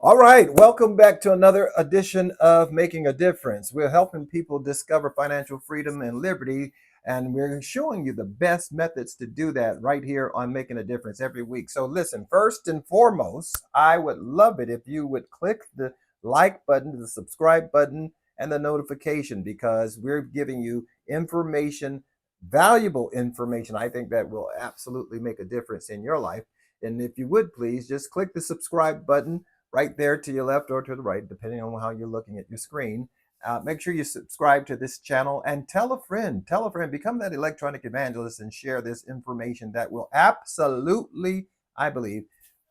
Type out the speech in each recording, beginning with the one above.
All right, welcome back to another edition of Making a Difference. We're helping people discover financial freedom and liberty, and we're showing you the best methods to do that right here on Making a Difference every week. So, listen, first and foremost, I would love it if you would click the like button, the subscribe button, and the notification because we're giving you information, valuable information. I think that will absolutely make a difference in your life. And if you would please just click the subscribe button right there to your left or to the right, depending on how you're looking at your screen. Make sure you subscribe to this channel and tell a friend, become that electronic evangelist and share this information that will absolutely, I believe,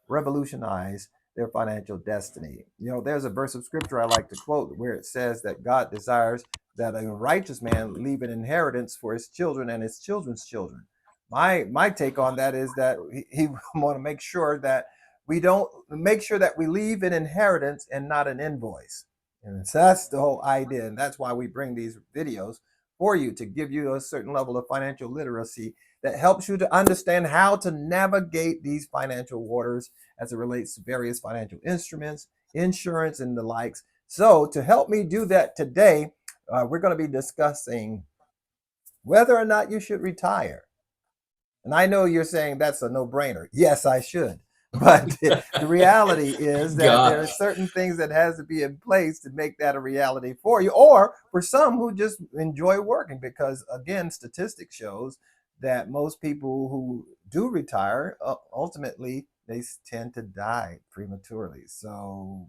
revolutionize their financial destiny. You know, there's a verse of scripture I like to quote where it says that God desires that a righteous man leave an inheritance for his children and his children's children. My take on that is that he want to make sure that we don't make sure that we leave an inheritance and not an invoice. And so that's the whole idea. And that's why we bring these videos for you to give you a certain level of financial literacy that helps you to understand how to navigate these financial waters as it relates to various financial instruments, insurance, and the likes. So, to help me do that today, we're going to be discussing whether or not you should retire. And I know you're saying that's a no-brainer. Yes, I should. But the reality is that there are Gosh. certain things that has to be in place to make that a reality for you, or for some who just enjoy working. Because again, statistics shows that most people who do retire ultimately they tend to die prematurely. So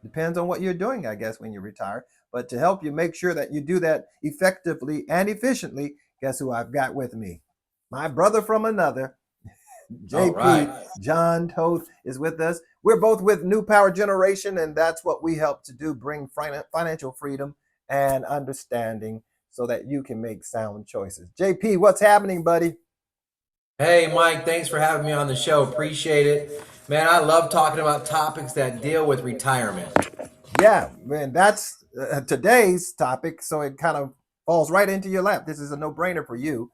depends on what you're doing, I guess, when you retire. But to help you make sure that you do that effectively and efficiently, guess who I've got with me? My brother from another, All JP, right. John Toth, is with us. We're both with New Power Generation, and that's what we help to do, bring financial freedom and understanding so that you can make sound choices. JP, what's happening, buddy? Hey, Mike, thanks for having me on the show. Appreciate it. Man, I love talking about topics that deal with retirement. Yeah, man, that's today's topic. So it kind of falls right into your lap. This is a no-brainer for you.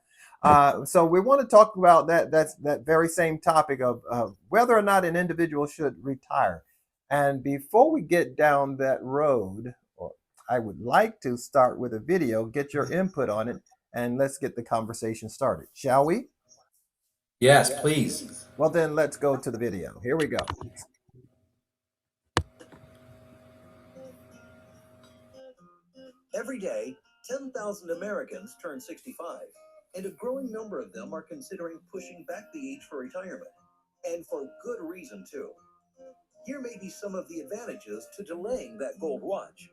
So we want to talk about that very same topic of whether or not an individual should retire. And before we get down that road, or I would like to start with a video, get your input on it, and let's get the conversation started, shall we? Yes, please. Well, then let's go to the video. Here we go. Every day, 10,000 Americans turn 65, and a growing number of them are considering pushing back the age for retirement. And for good reason, too. Here may be some of the advantages to delaying that gold watch.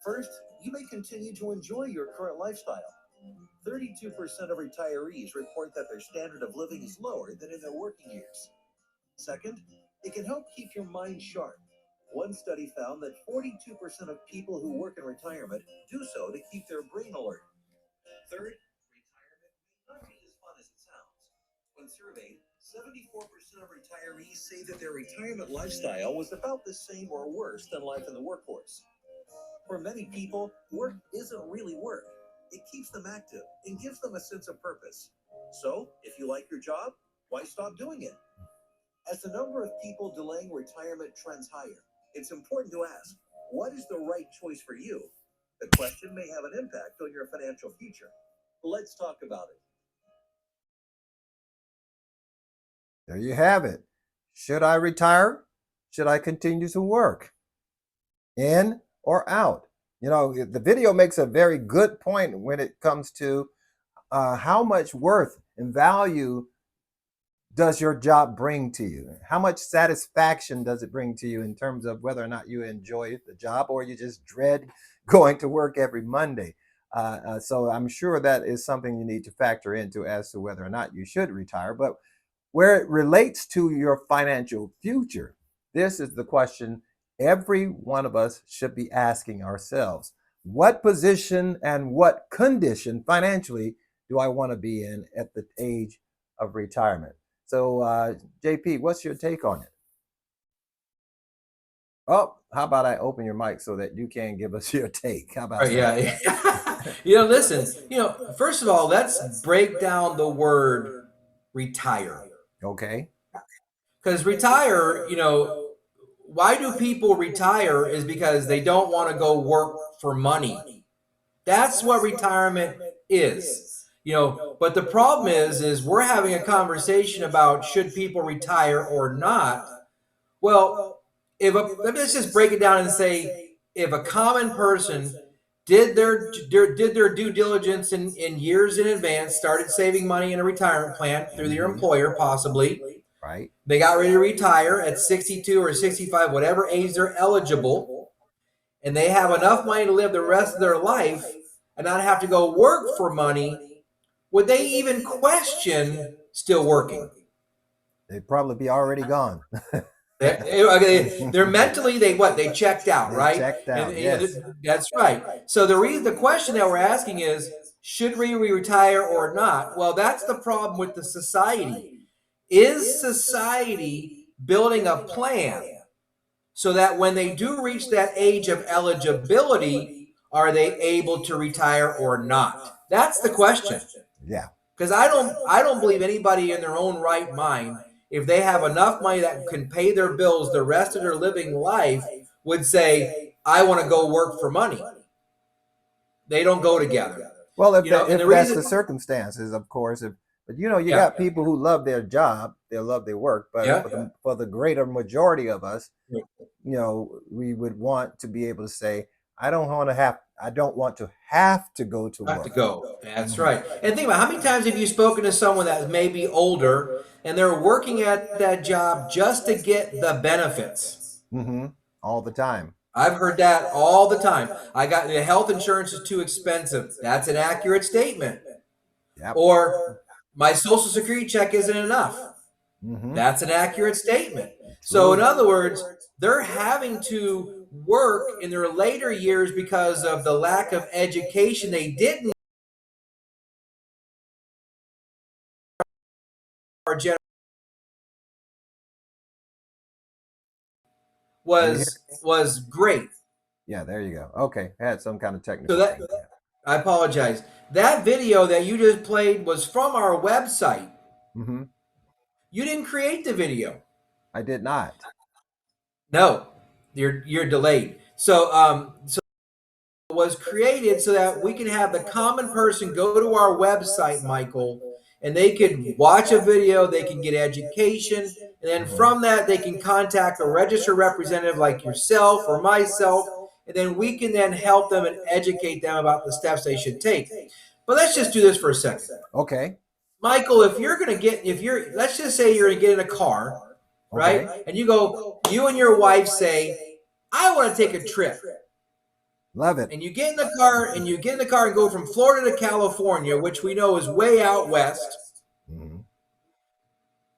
First, you may continue to enjoy your current lifestyle. 32% of retirees report that their standard of living is lower than in their working years. Second, it can help keep your mind sharp. One study found that 42% of people who work in retirement do so to keep their brain alert. Third, retirement may not be as fun as it sounds. When surveyed, 74% of retirees say that their retirement lifestyle was about the same or worse than life in the workforce. For many people, work isn't really work. It keeps them active and gives them a sense of purpose. So, if you like your job, why stop doing it? As the number of people delaying retirement trends higher, it's important to ask, what is the right choice for you? The question may have an impact on your financial future. Let's talk about it. There you have it. Should I retire? Should I continue to work? In or out? You know, the video makes a very good point when it comes to how much worth and value does your job bring to you? How much satisfaction does it bring to you in terms of whether or not you enjoy the job or you just dread going to work every Monday? So I'm sure that is something you need to factor into as to whether or not you should retire. But where it relates to your financial future, this is the question every one of us should be asking ourselves. What position and what condition financially do I want to be in at the age of retirement? So, JP, what's your take on it? Oh, how about I open your mic so that you can give us your take? How All about right, that? yeah. Listen, first of all, let's break down the word retire. Okay. Because retire, why do people retire is because they don't want to go work for money. That's what retirement is. But the problem is we're having a conversation about should people retire or not. Well, let's just break it down and say if a common person did their due diligence in years in advance, started saving money in a retirement plan through their employer, possibly. Right. They got ready to retire at 62 or 65, whatever age they're eligible, and they have enough money to live the rest of their life and not have to go work for money. Would they even question still working? They'd probably be already gone. They're mentally, they checked out, right? Checked out, And, yes. that's right. So the question that we're asking is, should we retire or not? Well, that's the problem with the society. Is society building a plan so that when they do reach that age of eligibility, are they able to retire or not? That's the question. Yeah. Because I don't believe anybody in their own right mind, if they have enough money that can pay their bills the rest of their living life, would say, I want to go work for money. They don't go together. Well, if that's reason, the circumstances, of course. But you got people who love their job, they love their work. But for the greater majority of us, we would want to be able to say, I don't want to have to go to work. Have to go. That's right. And think about how many times have you spoken to someone that may be older and they're working at that job just to get the benefits? Mm-hmm. All the time. I've heard that all the time. The health insurance is too expensive. That's an accurate statement. Yep. Or my Social Security check isn't enough. Mm-hmm. That's an accurate statement. So in other words, they're having to work in their later years because of the lack of education they didn't. Was great. Yeah, there you go. Okay, I had some kind of technical thing. I apologize. That video that you just played was from our website. Mm-hmm. You didn't create the video. I did not. No, you're delayed. So it was created so that we can have the common person go to our website, Michael, and they can watch a video, they can get education, and then from that they can contact a registered representative like yourself or myself, and then we can then help them and educate them about the steps they should take. But let's just do this for a second. Okay. Michael, let's just say you're going to get in a car, right? Okay. And you and your wife say, I want to take a trip. Love it. And you get in the car and go from Florida to California, which we know is way out west. Mm-hmm.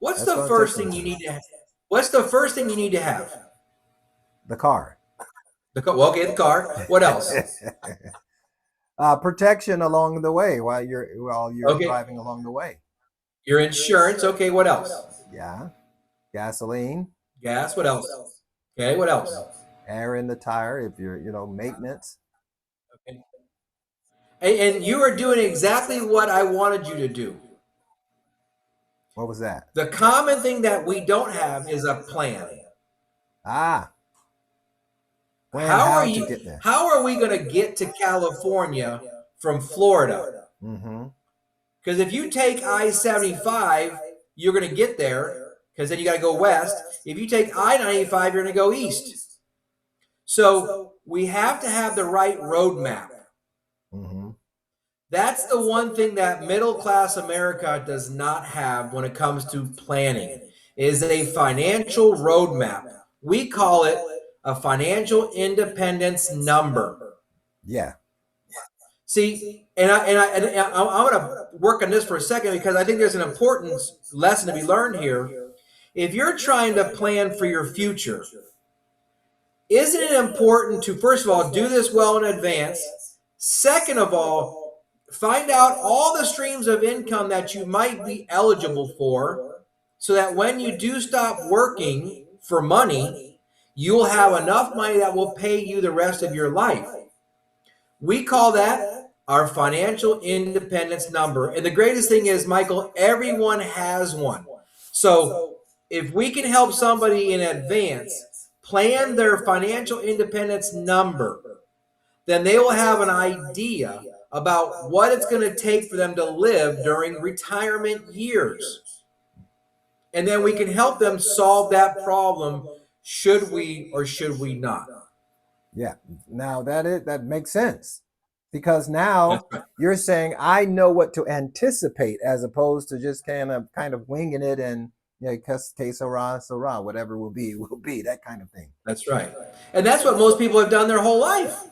What's the first thing you need to have? What's the first thing you need to have? The car. The car. What else? Protection along the way while you're driving along the way. Your insurance. Okay, what else? Yeah. Gasoline. Gas. What else? Okay, what else? Air in the tire if you're, maintenance. Okay. And you are doing exactly what I wanted you to do. What was that? The common thing that we don't have is a plan. How are we going to get to California from Florida? Mm-hmm. Because if you take I-75, you're going to get there because then you got to go west. If you take I-95, you're going to go east. So we have to have the right roadmap. Mm-hmm. That's the one thing that middle-class America does not have when it comes to planning, is a financial roadmap. We call it a financial independence number. Yeah. See, and I'm going to work on this for a second because I think there's an important lesson to be learned here. If you're trying to plan for your future, isn't it important to, first of all, do this well in advance? Second of all, find out all the streams of income that you might be eligible for so that when you do stop working for money, you will have enough money that will pay you the rest of your life. We call that our financial independence number. And the greatest thing is, Michael, everyone has one. So if we can help somebody in advance plan their financial independence number, then they will have an idea about what it's going to take for them to live during retirement years. And then we can help them solve that problem. Should we or should we not? Yeah. Now that makes sense, because now you're saying I know what to anticipate as opposed to just kind of winging it and que sera, whatever will be that kind of thing. That's right. And that's what most people have done their whole life.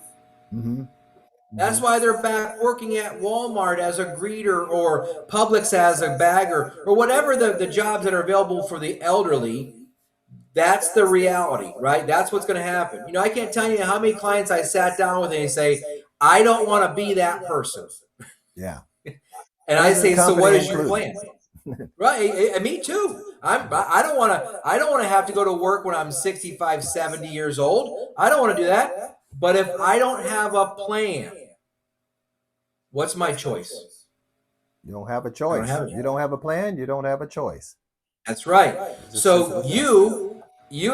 Mm-hmm. That's why they're back working at Walmart as a greeter or Publix as a bagger or whatever the jobs that are available for the elderly. That's the reality, right? That's what's going to happen. You know, I can't tell you how many clients I sat down with and they say, I don't want to be that person. Yeah. And I say, so what is your included. plan? Right. And me too. I don't want to have to go to work when I'm 65, 70 years old. I don't want to do that. But if I don't have a plan, what's my choice? You don't have a choice. You don't have a plan, you don't have a choice. That's right. So you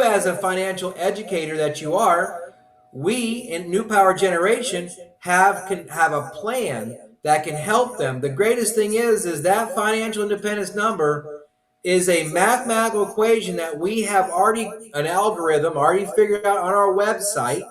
as a financial educator that you are, we in New Power Generation can have a plan that can help them. The greatest thing is that financial independence number is a mathematical equation that we have already, an algorithm already figured out on our website,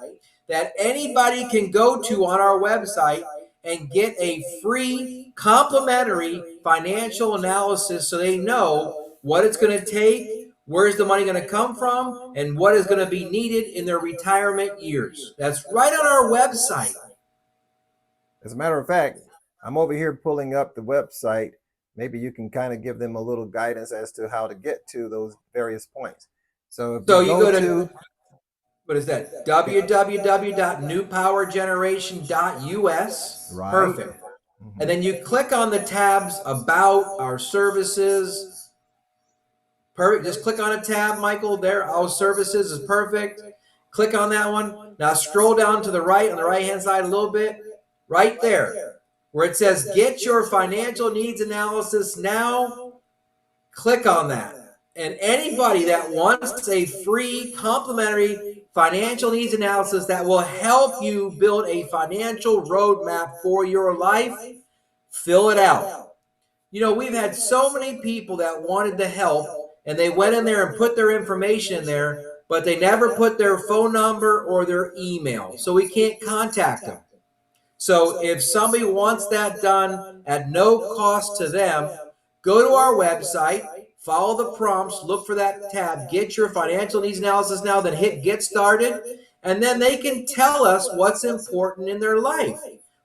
that anybody can go to on our website and get a free complimentary financial analysis so they know what it's going to take, where's the money going to come from, and what is going to be needed in their retirement years. That's right on our website. As a matter of fact, I'm over here pulling up the website. Maybe you can kind of give them a little guidance as to how to get to those various points. So if you go to what is that? www.newpowergeneration.us. Right. Perfect. Mm-hmm. And then you click on the tabs about our services. Perfect. Just click on a tab, Michael. There, our services is perfect. Click on that one. Now scroll down to the right on the right-hand side a little bit. Right there, where it says get your financial needs analysis now. Click on that. And anybody that wants a free complimentary financial needs analysis that will help you build a financial roadmap for your life, fill it out. You know, we've had so many people that wanted the help and they went in there and put their information in there, but they never put their phone number or their email. So we can't contact them. So if somebody wants that done at no cost to them, go to our website, follow the prompts, look for that tab, get your financial needs analysis now, then hit get started, and then they can tell us what's important in their life.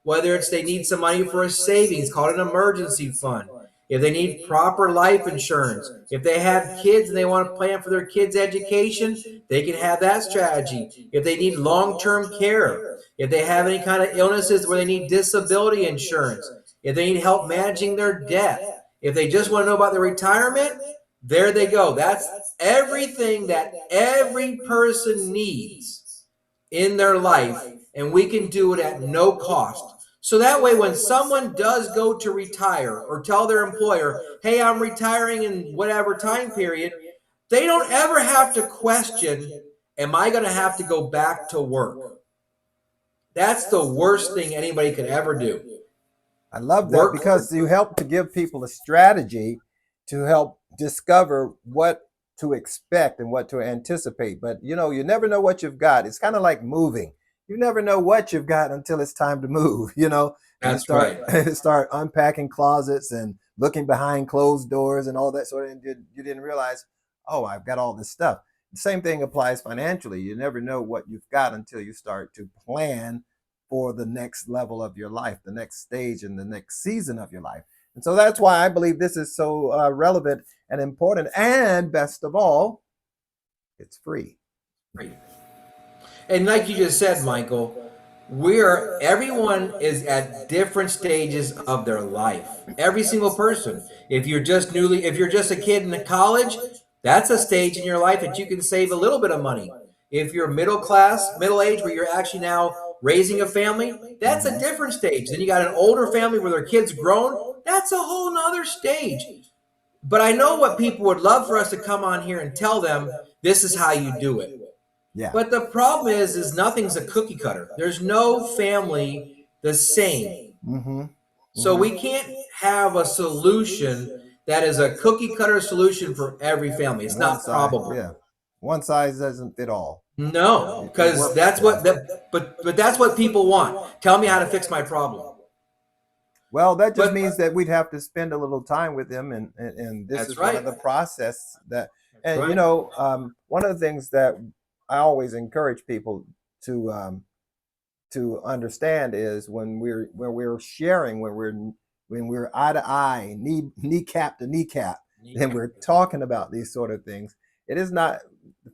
Whether it's they need some money for a savings, called an emergency fund. If they need proper life insurance, if they have kids and they want to plan for their kids' education, they can have that strategy. If they need long-term care, if they have any kind of illnesses where they need disability insurance, if they need help managing their debt, if they just want to know about their retirement, there they go. That's everything that every person needs in their life, and we can do it at no cost. So that way, when someone does go to retire or tell their employer, hey, I'm retiring in whatever time period, they don't ever have to question, am I going to have to go back to work? That's the worst thing anybody could ever do. I love that because you help to give people a strategy to help discover what to expect and what to anticipate. But, you know, you never know what you've got. It's kind of like moving. You never know what you've got until it's time to move, you know. That's right. Start unpacking closets and looking behind closed doors and all that sort of, and you didn't realize, oh, I've got all this stuff. The same thing applies financially. You never know what you've got until you start to plan for the next level of your life, the next stage and the next season of your life. And so that's why I believe this is so relevant and important. And best of all, it's free. Free. And like you just said, Michael, everyone is at different stages of their life. Every single person. If you're just a kid in college, that's a stage in your life that you can save a little bit of money. If you're middle age, where you're actually now raising a family, that's a different stage. Then you got an older family where their kid's grown. That's a whole nother stage. But I know what people would love for us to come on here and tell them, this is how you do it. Yeah. But the problem is nothing's a cookie cutter. There's no family the same. Mm-hmm. So Mm-hmm. we can't have a solution that is a cookie cutter solution for every family. It's One not size, probable. yeah. One size doesn't fit all. No, It because works. that's what that but that's what people want. Tell me how to fix my problem. Well, that just But means that we'd have to spend a little time with them, and this that's is one right. of the process that, That's and right. one of the things that I always encourage people to understand is when we're sharing, when we're eye to eye, kneecap to kneecap, then we're talking about these sort of things. It is not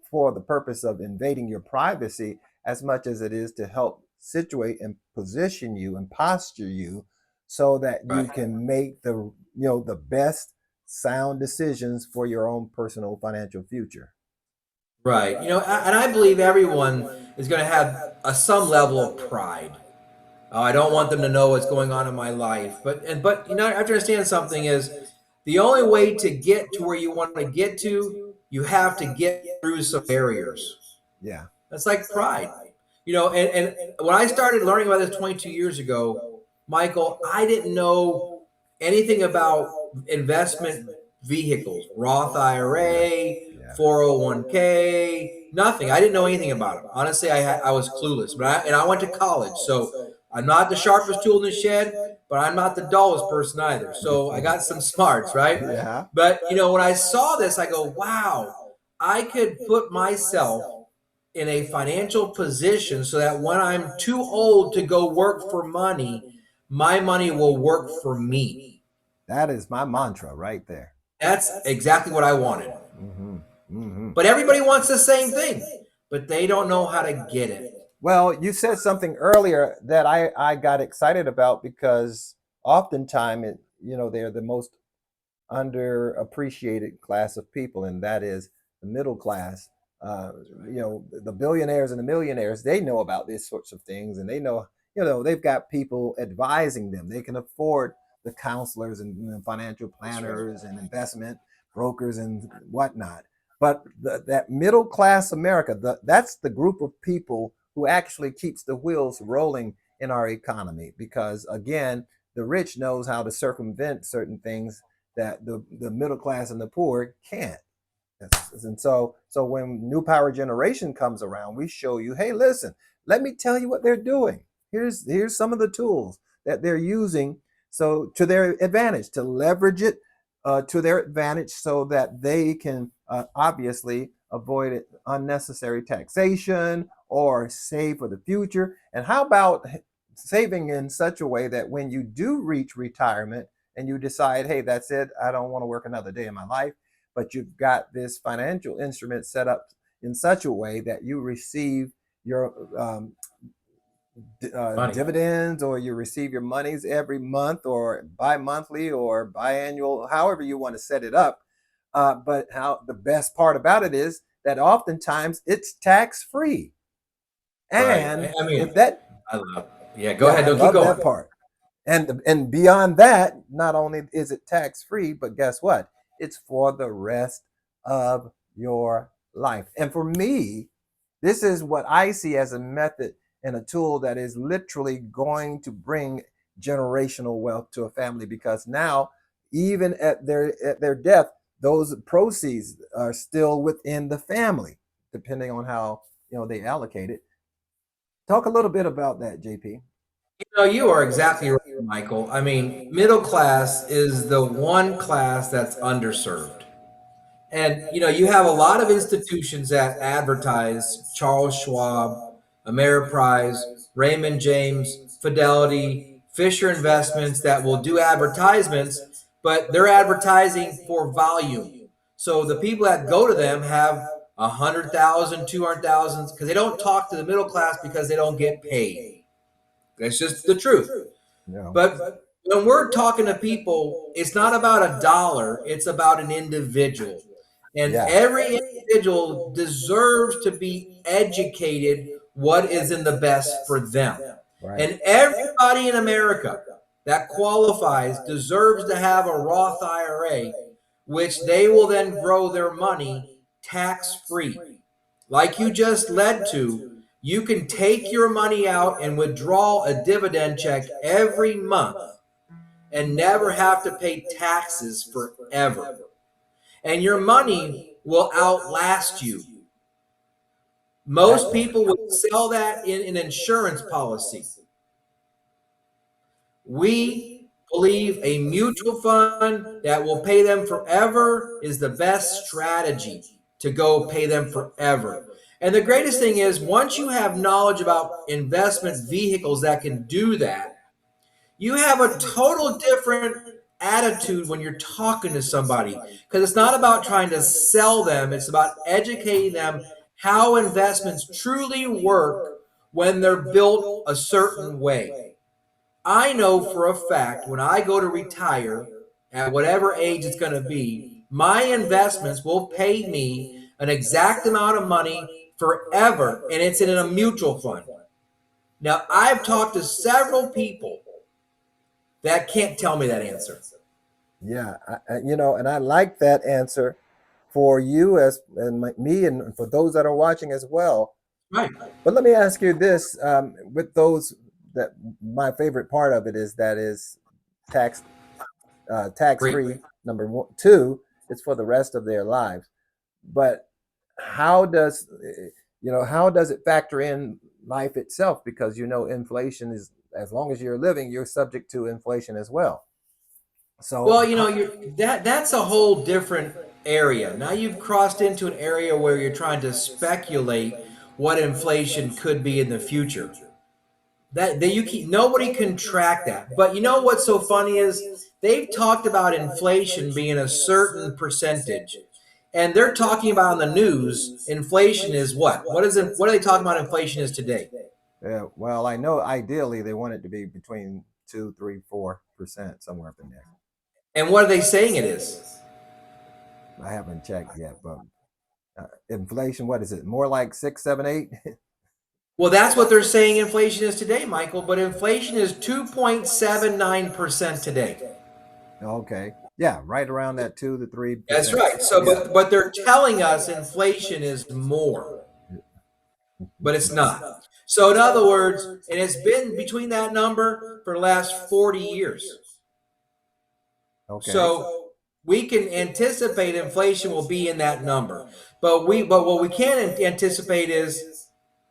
for the purpose of invading your privacy as much as it is to help situate and position you and posture you so that you Right. can make the best sound decisions for your own personal financial future. Right. And I believe everyone is going to have some level of pride. I don't want them to know what's going on in my life. But I have to understand something is the only way to get to where you want to get to, you have to get through some barriers. Yeah. That's like pride. And when I started learning about this 22 years ago, Michael, I didn't know anything about investment vehicles, Roth Yeah. IRA, Yeah. 401k, nothing. I didn't know anything about them. Honestly, I was clueless. I went to college, so I'm not the sharpest tool in the shed, but I'm not the dullest person either. So I got some smarts, right? Yeah. But when I saw this, I go, wow, I could put myself in a financial position so that when I'm too old to go work for money, my money will work for me. That is my mantra right there. That's exactly what I wanted. Mm-hmm. Mm-hmm. But everybody wants the same thing, but they don't know how to get it. Well, you said something earlier that I got excited about because oftentimes they're the most underappreciated class of people, and that is the middle class. Uh, the billionaires and the millionaires, they know about these sorts of things, and they know, they've got people advising them. They can afford the counselors and financial That's right. planners and investment brokers and whatnot. But that middle class America, that's the group of people who actually keeps the wheels rolling in our economy. Because again, the rich knows how to circumvent certain things that the middle class and the poor can't. And so when new power generation comes around, we show you, hey, listen, let me tell you what they're doing. Here's some of the tools that they're using, so to their advantage, to leverage it to their advantage, so that they can obviously avoid unnecessary taxation or save for the future. And how about saving in such a way that when you do reach retirement and you decide, hey, that's it, I don't want to work another day in my life, but you've got this financial instrument set up in such a way that you receive your Money. dividends, or you receive your monies every month or bi-monthly or biannual, however you want to set it up. But how the best part about it is that oftentimes it's tax free. Right. And I mean, if that, I love. Yeah, go yeah, ahead. I Don't keep love going. that part. And beyond that, not only is it tax free, but guess what? It's for the rest of your life. And for me, this is what I see as a method and a tool that is literally going to bring generational wealth to a family, because now, even at their death, those proceeds are still within the family, depending on how they allocate it. Talk a little bit about that, JP. You are exactly right, Michael. I mean, middle class is the one class that's underserved. And you have a lot of institutions that advertise Charles Schwab, Ameriprise, Raymond James, Fidelity, Fisher Investments that will do advertisements, but they're advertising for volume. So the people that go to them have 100,000, 200,000, because they don't talk to the middle class because they don't get paid. That's just the truth. Yeah. But when we're talking to people, it's not about a dollar, it's about an individual. And Yeah. every individual deserves to be educated what is in the best for them. Right. And everybody in America that qualifies deserves to have a Roth IRA, which they will then grow their money tax free. like you just led to, you can take your money out and withdraw a dividend check every month and never have to pay taxes forever. And your money will outlast you. Most people would sell that in an insurance policy. We believe a mutual fund that will pay them forever is the best strategy to go pay them forever. And the greatest thing is, once you have knowledge about investment vehicles that can do that, you have a total different attitude when you're talking to somebody, because it's not about trying to sell them, it's about educating them how investments truly work when they're built a certain way. I know for a fact when I go to retire at whatever age it's going to be, my investments will pay me an exact amount of money forever, and it's in a mutual fund. Now, I've talked to several people that can't tell me that answer. Yeah, and I like that answer for you me and for those that are watching as well. Right. But let me ask you this: with those, that my favorite part of it is tax tax Great. free. Number one, two, it's for the rest of their lives. But how does how does it factor in life itself? Because inflation is, as long as you're living, you're subject to inflation as well. So Well, that's a whole different area. Now you've crossed into an area where you're trying to speculate what inflation could be in the future. That you keep, nobody can track that. But you know what's so funny is they've talked about inflation being a certain percentage. And they're talking about on the news, inflation is what? What are they talking about inflation is today? yeah, well, I know ideally they want it to be between 2, 3, 4%, somewhere up in there. And what are they saying it is? I haven't checked yet, but inflation, what is it? More like 6, 7, 8? Well, that's what they're saying inflation is today, Michael, but inflation is 2.79% today. Okay. Yeah, right around that 2 to 3%. That's right. So, Yeah. but they're telling us inflation is more, but it's not. So, in other words, and it's been between that number for the last 40 years. Okay. So we can anticipate inflation will be in that number, but what we can't anticipate is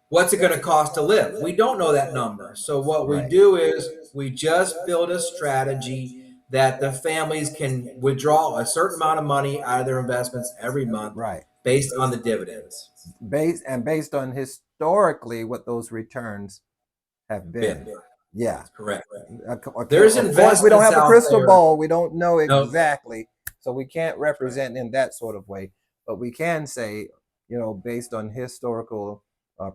what's it going to cost to live. We don't know that number. So what we Right. do is we just build a strategy that the families can withdraw a certain amount of money out of their investments every month, Right. based on the dividends. Based on historically what those returns have been. Yeah. Correct. Of There's course, we don't investments have a out crystal there. ball. We don't know No. exactly. So we can't represent in that sort of way. But we can say, based on historical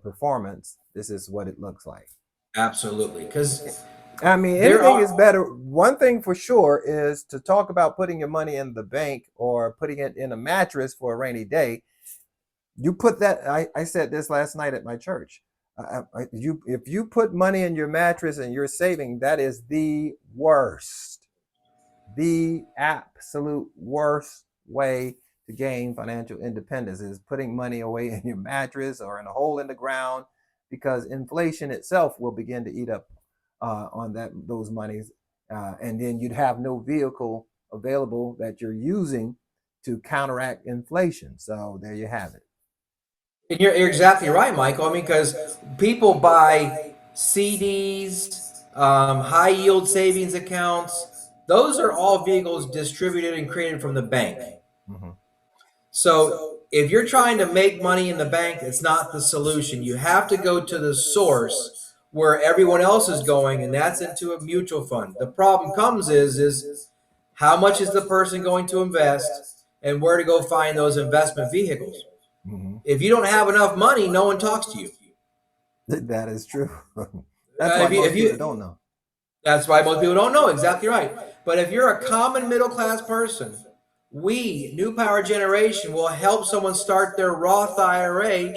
performance, this is what it looks like. Absolutely. Because I mean, there anything are. is better. One thing for sure is to talk about putting your money in the bank or putting it in a mattress for a rainy day. You put that. I said this last night at my church. If you put money in your mattress and you're saving, that is the absolute worst way to gain financial independence is putting money away in your mattress or in a hole in the ground, because inflation itself will begin to eat up on those monies, and then you'd have no vehicle available that you're using to counteract inflation. So there you have it. And you're exactly right, Michael. I mean, because people buy CDs, high yield savings accounts. Those are all vehicles distributed and created from the bank. Mhm. So if you're trying to make money in the bank, it's not the solution. You have to go to the source where everyone else is going, and that's into a mutual fund. The problem comes is how much is the person going to invest and where to go find those investment vehicles. Mhm. If you don't have enough money, no one talks to you. That is true. That's why most people don't know. That's why most people don't know. Exactly right. But if you're a common middle class person, we, New Power Generation, will help someone start their Roth IRA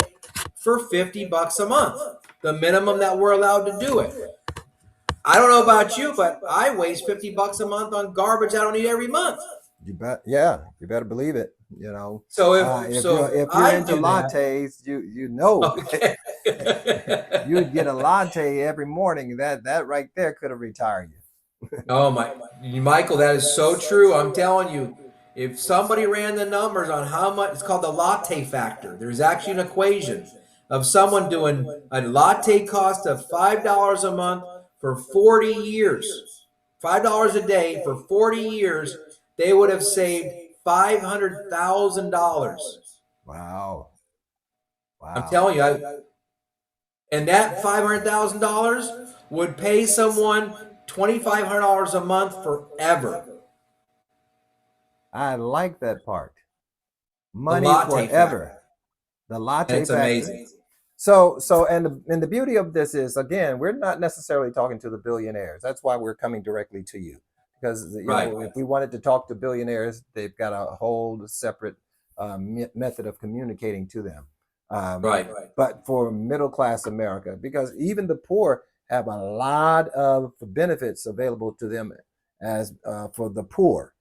for $50 a month, the minimum that we're allowed to do it. I don't know about you, but I waste $50 a month on garbage I don't need every month. You bet. Yeah, you better believe it. You know, So if if you're I into do that, lattes, you know okay. you'd get a latte every morning. That right there could have retired you. Oh my, Michael, that is so true. I'm telling you, if somebody ran the numbers on how much, it's called the latte factor. There's actually an equation of someone doing a latte cost of $5 a month for 40 years, $5 a day for 40 years, they would have saved $500,000. Wow, I'm wow. telling you, and that $500,000 would pay someone $2,500 a month forever. I like that part. The Money latte forever. factor. The And latte it's factor. amazing. And the beauty of this is, again, we're not necessarily talking to the billionaires. That's why we're coming directly to you, because Right. if we wanted to talk to billionaires, they've got a whole separate method of communicating to them. Um, Right. but for middle class America, because even the poor have a lot of benefits available to them, as for the poor,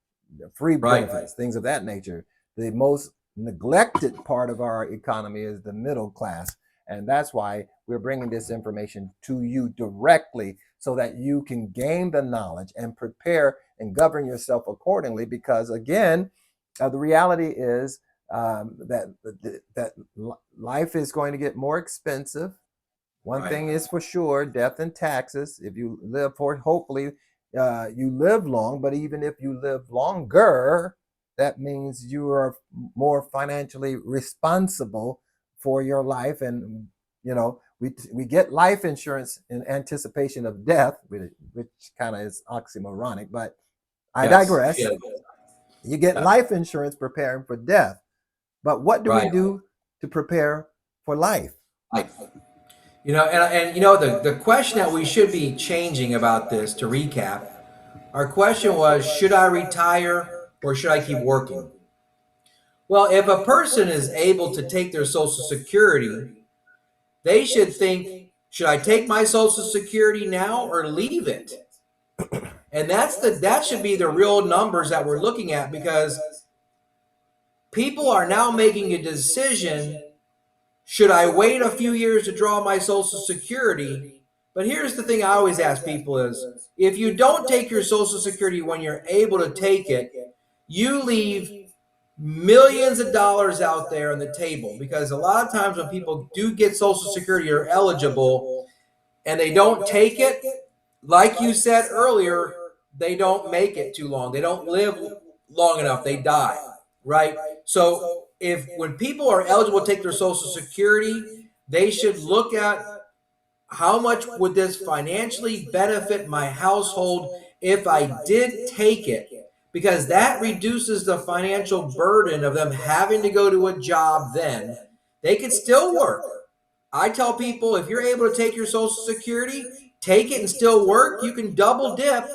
free Right. benefits, things of that nature. The most neglected part of our economy is the middle class. And that's why we're bringing this information to you directly so that you can gain the knowledge and prepare and govern yourself accordingly. Because again, the reality is that life is going to get more expensive. One Right. thing is for sure, death and taxes. If you live for it, hopefully you live long, but even if you live longer, that means you are more financially responsible for your life. And, we get life insurance in anticipation of death, which kind of is oxymoronic, but I Yes. digress. Yeah. You get Yeah. life insurance preparing for death. But what do we Right. do to prepare for life? Life. And the question that we should be changing about this, to recap, our question was, should I retire or should I keep working? Well, if a person is able to take their Social Security, they should think, should I take my Social Security now or leave it? And that should be the real numbers that we're looking at, because people are now making a decision, should I wait a few years to draw my Social Security? But here's the thing I always ask people is, if you don't take your Social Security when you're able to take it, you leave millions of dollars out there on the table, because a lot of times when people do get Social Security or eligible and they don't take it, like you said earlier, they don't make it too long. They don't live long enough. They die, right? So if when people are eligible to take their Social Security, they should look at, how much would this financially benefit my household if I did take it? Because that reduces the financial burden of them having to go to a job then. They could still work. I tell people, if you're able to take your Social Security, take it and still work. You can double dip.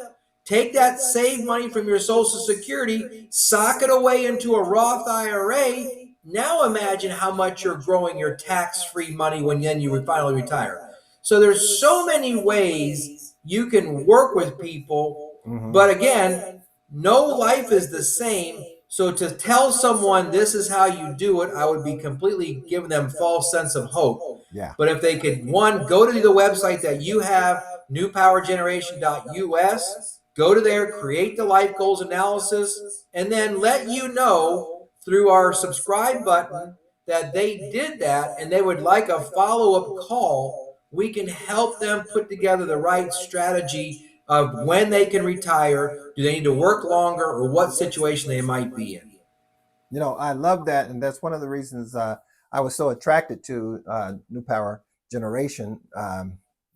Take that saved money from your Social Security, sock it away into a Roth IRA. Now imagine how much you're growing your tax-free money when then you finally retire. So there's so many ways you can work with people, Mm-hmm. but again, no life is the same. So to tell someone this is how you do it, I would be completely giving them false sense of hope. Yeah. But if they could, one, go to the website that you have, newpowergeneration.us, go to there, create the life goals analysis, and then let you know through our subscribe button that they did that and they would like a follow-up call. We can help them put together the right strategy of when they can retire, do they need to work longer, or what situation they might be in. I love that, and that's one of the reasons I was so attracted to New Power Generation,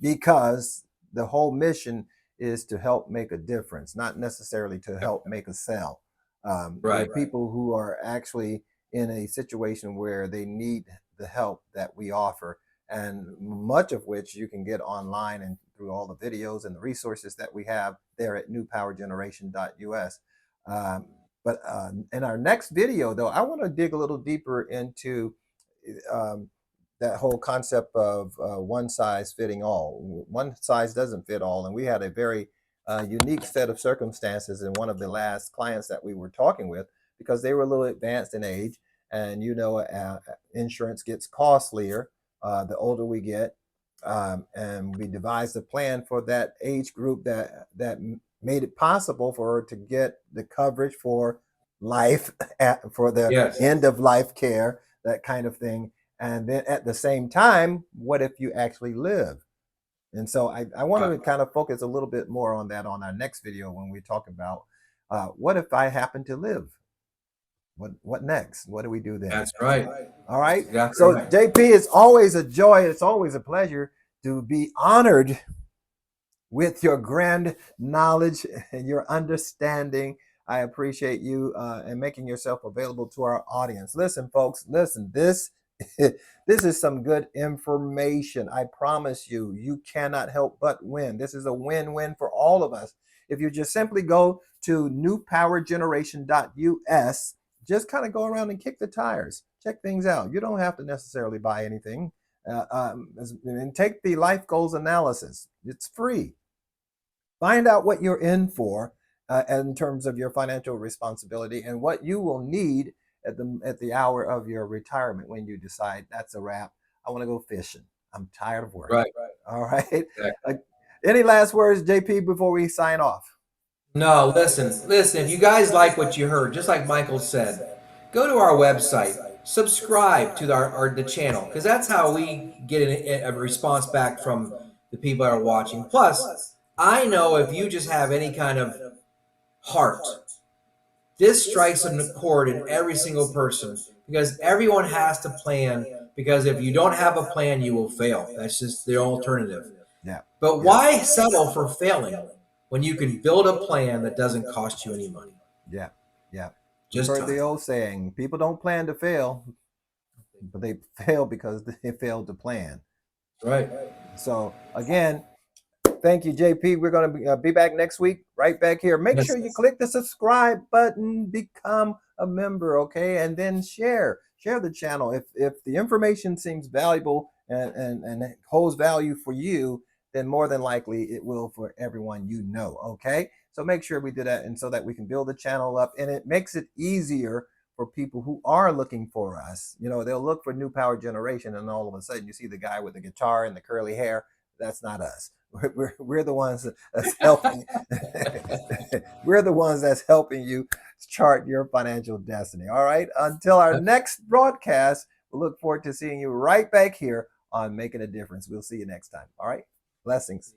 because the whole mission is to help make a difference, not necessarily to help make a sell. There are Right. people who are actually in a situation where they need the help that we offer, and much of which you can get online and through all the videos and the resources that we have there at newpowergeneration.us. But in our next video, though, I want to dig a little deeper into um, that whole concept of one size fitting all. One size doesn't fit all. And we had a very unique set of circumstances in one of the last clients that we were talking with, because they were a little advanced in age, and insurance gets costlier the older we get, and we devised a plan for that age group that made it possible for her to get the coverage for life for the Yes. end of life care, that kind of thing. And then at the same time, what if you actually live? And so I want to kind of focus a little bit more on that on our next video when we talk about what if I happen to live? What next? What do we do then? That's right. All right. Exactly So right. JP, it's always a joy. It's always a pleasure to be honored with your grand knowledge and your understanding. I appreciate you and making yourself available to our audience. Listen, folks, listen, this this is some good information. I promise you, you cannot help but win. This is a win-win for all of us. If you just simply go to newpowergeneration.us, just kind of go around and kick the tires, check things out. You don't have to necessarily buy anything. And take the life goals analysis. It's free. Find out what you're in for in terms of your financial responsibility and what you will need at the hour of your retirement when you decide that's a wrap. I want to go fishing. I'm tired of work. Right. All right. Exactly. Any last words, JP, before we sign off? No, listen. If you guys like what you heard, just like Michael said, go to our website, subscribe to the channel, because that's how we get a response back from the people that are watching. Plus, I know if you just have any kind of heart, this strikes a chord in every single person, because everyone has to plan. Because if you don't have a plan, you will fail. That's just the alternative. Yeah. But why settle for failing when you can build a plan that doesn't cost you any money? Yeah. Yeah. Just You've heard time. the old saying, people don't plan to fail, but they fail because they failed to plan. Right. So again, thank you, JP. We're going to be back next week, right back here. Make sure you click the subscribe button, become a member, okay? And then share the channel. If the information seems valuable and holds value for you, then more than likely it will for everyone you know, okay? So make sure we do that, and so that we can build the channel up, and it makes it easier for people who are looking for us. They'll look for New Power Generation, and all of a sudden you see the guy with the guitar and the curly hair. That's not us. We're the ones that's helping. We're the ones that's helping you chart your financial destiny. All right. Until our next broadcast, we'll look forward to seeing you right back here on Making a Difference. We'll see you next time. All right. Blessings.